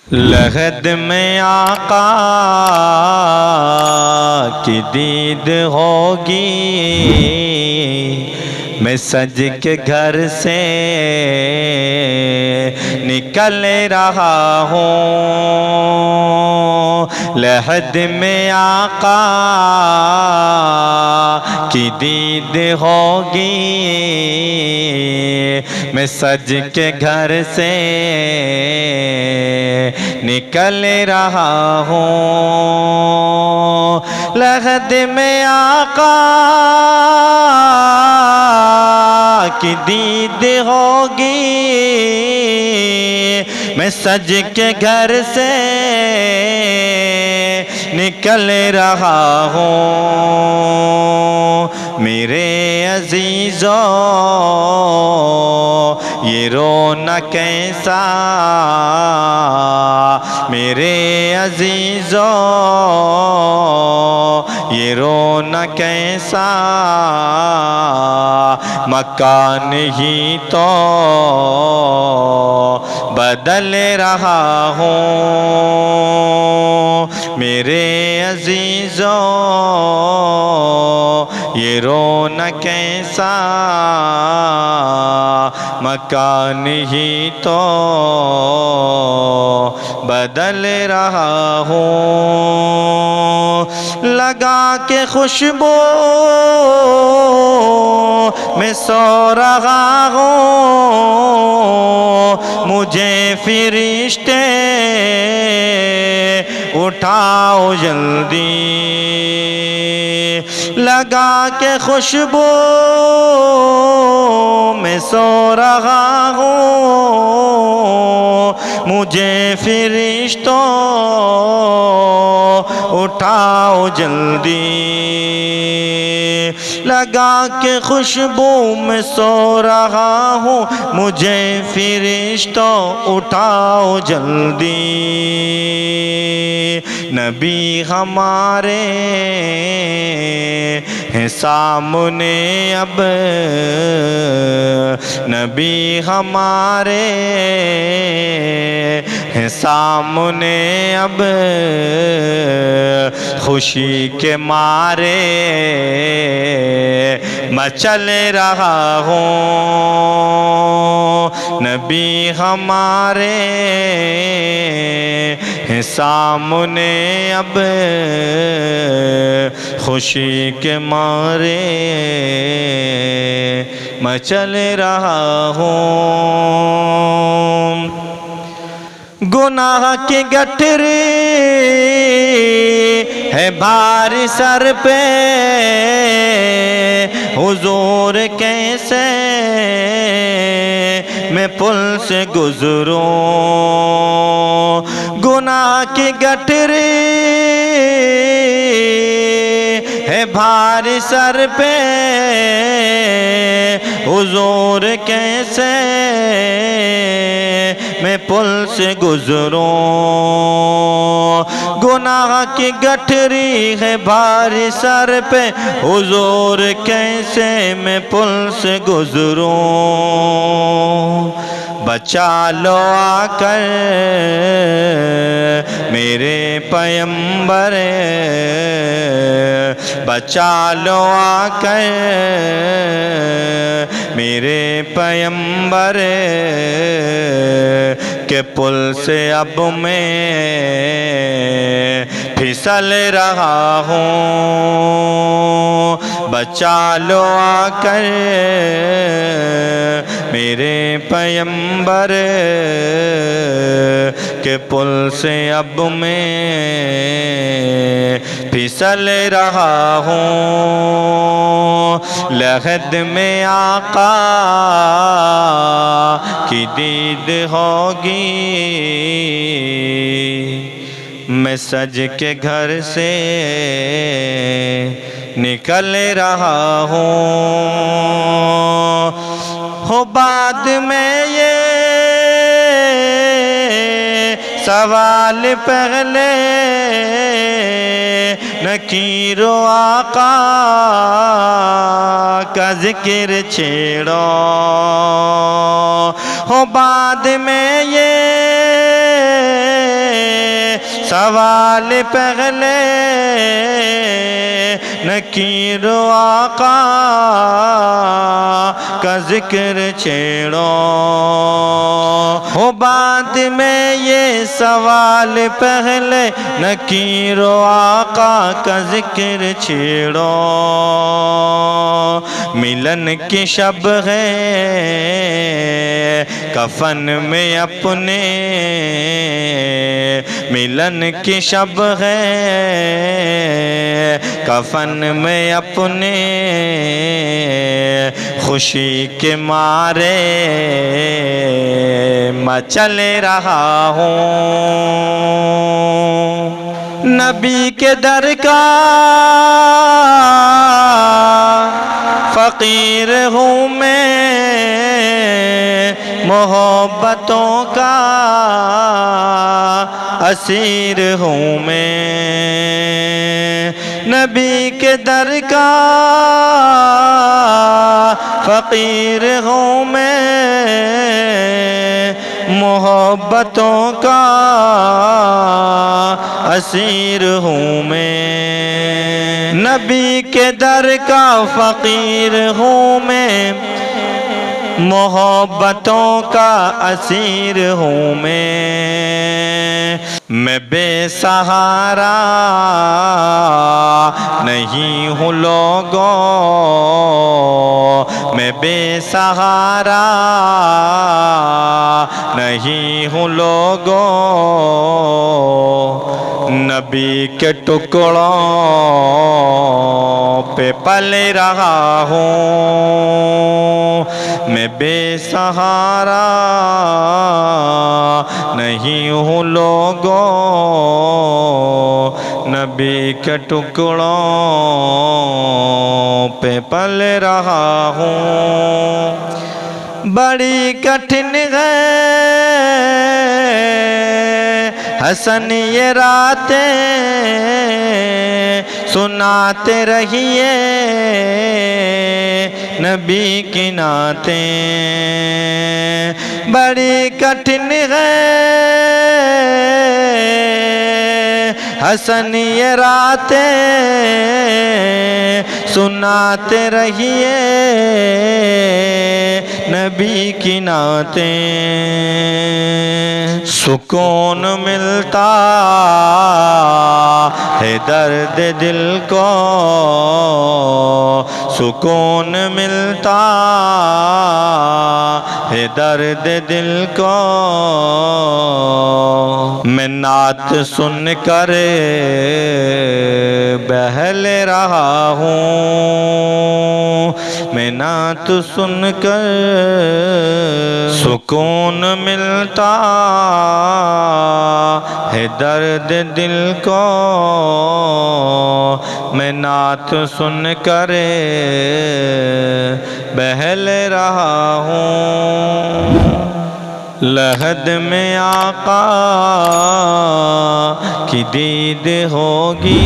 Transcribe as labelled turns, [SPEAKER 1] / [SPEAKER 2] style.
[SPEAKER 1] लहद में आका की दीद होगी, मैं सज के घर से निकल रहा हूँ। लहद में आका की दीद होगी, मैं सज के घर से निकल रहा हूँ। लहद में आका की दीद होगी, मैं सज के घर से निकल रहा हूँ। मेरे अजीजों ये रोना कैसा, मेरे अजीजों ये रोना कैसा, मकान ही तो बदल रहा हूँ। मेरे अजीजों ये रोना कैसा, मकान ही तो बदल रहा हूँ। लगा के खुशबू मैं सो रहा हूँ, मुझे फरिश्ते उठाओ जल्दी। लगा के खुशबू मैं सो रहा हूँ, मुझे फरिश्तों उठाओ जल्दी। लगा के खुशबू में सो रहा हूँ, मुझे फरिश्तों उठाओ जल्दी। नबी हमारे हैं सामने अब, नबी हमारे हैं सामने अब, खुशी के मारे मचल रहा हूँ। नबी हमारे हैं सामने अब, खुशी के मारे मचल रहा हूँ। गुनाह के गठरी है भारी सर पे, हुजूर कैसे मैं पुल से गुजरूं। गुनाह की गठरी है भारी सर पे, हुजूर कैसे मैं पुल से गुजरूं। गुनाह की गठरी है भारी सर पे, हुजूर कैसे मैं पुल से गुजरूं। बचा लो आकर मेरे पैगंबर, बचा लो आकर मेरे पैगंबर के पुल से अब मैं फिसल रहा हूँ। बचा लो आकर मेरे पैगंबर के पुल से अब मैं फिसल रहा हूँ। लहद में आका की दीद होगी, मैं सज के घर से निकल रहा हूँ। हो बाद में ये सवाल पहले नकीरो आका का जिक्र छेड़ो, हो बाद में ये सवाल पहले नकीर आका का जिक्र छेड़ो, हो बाद में ये सवाल पहले नकीर आका का जिक्र छेड़ो। मिलन की शब है कफन में अपने, मिलन की शब है कफन में अपने, खुशी के मारे मचल रहा हूँ। नबी के दर का फ़कीर हूँ मैं, मोहब्बतों का असीर हूँ मैं। नबी के दर का फ़कीर हूँ मैं, मोहब्बतों का असीर हूँ मैं। नबी के दर का फ़कीर हूँ मैं, मोहब्बतों का असीर हूँ मैं बेसहारा नहीं हूँ लोगों, मैं बेसहारा नहीं हूँ लोगों, नबी के टुकड़ों पे पल रहा हूँ। मैं बेसहारा नहीं हूँ लोगों, नबी के टुकड़ों पे पल रहा हूँ। बड़ी कठिन है हसन ये रातें, सुनाते रहिए नबी की नाते। बड़ी कठिन है हसन ये रातें, सुनाते रहिए नबी की नाते। सुकून मिलता है दर्द दिल को, सुकून मिलता है दर्द दिल को, मैं नात सुन कर बहल रहा हूँ। मैं नात सुन कर सुकून मिलता है दर्द दिल को, मैं नात सुन कर बहल रहा हूँ। लहद में आका की दीद होगी,